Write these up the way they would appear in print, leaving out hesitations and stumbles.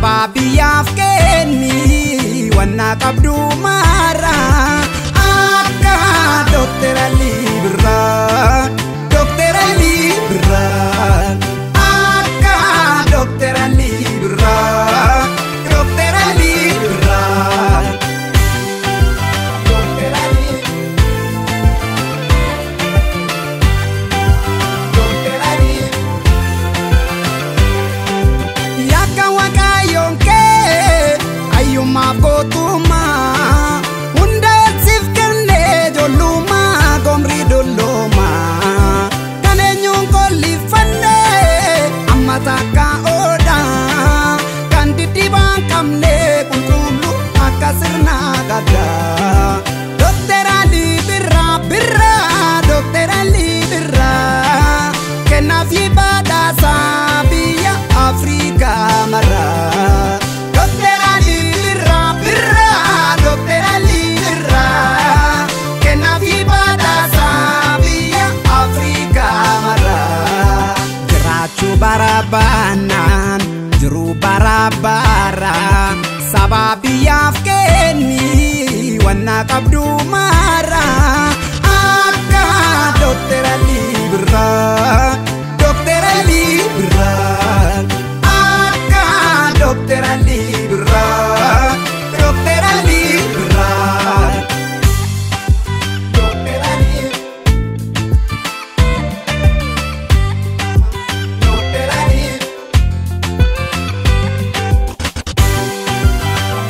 Sababiyaaf kenni wanna qabdu mara akka Dr. Ali Birraa Dr. Ali Birraa akka Dr. Ali Birraa Dr. Ali Birraa Dr. Ali Dr. Ali Yaka waka yonke ayuma kotuma unda sifkene joluma gomri doloma kanenyon kolifane amataka oda kanditiban kamne kunkulu akasirna gada Dr. Ali Birraa Birraa Dr. Ali Birraa kenafi bada sabiya Afrika mara Dr. Ali Birraa Birraa Dr. Ali Birraa kenafi bada sabiya Afrika mara Jirachu barabanan jiru barabara sababiyaaf kenni wanna qabdu mara akka Dr. Ali Birraa Dr. Ali Birraa akka Dr. Ali Birraa Dr. Ali Birraa Dr. Ali Dr. Ali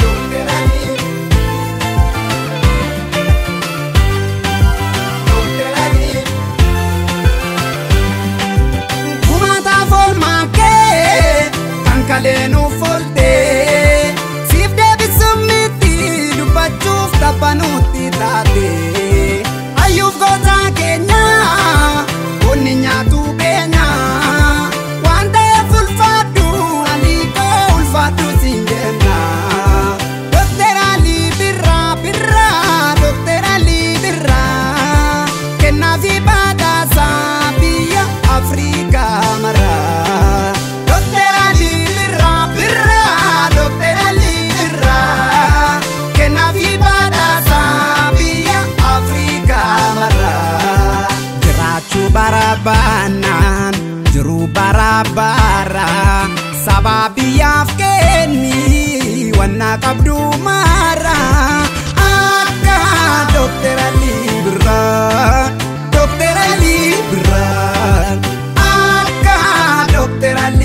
Dr. Ali Dr. Ali Kumata folmake kankalenu folte sif debisumiti dubachuf tapanuti tate ayuf gota kenya oninya tu kenya wande fulfadu aliko ulfadu singena Dr. Ali Birraa Birraa Dr. Ali Birraa kenafi bada sabiya Afrika mara Dr. Ali Birraa Birraa Dr. Ali Birraa kenafi bada sabiya Afrika mara Jirachu barabanan jiru barabara sababiyaaf kenni wanna qabdu mara akka Dr. Ali Birraa Dr. Ali Birraa akka Dr. Ali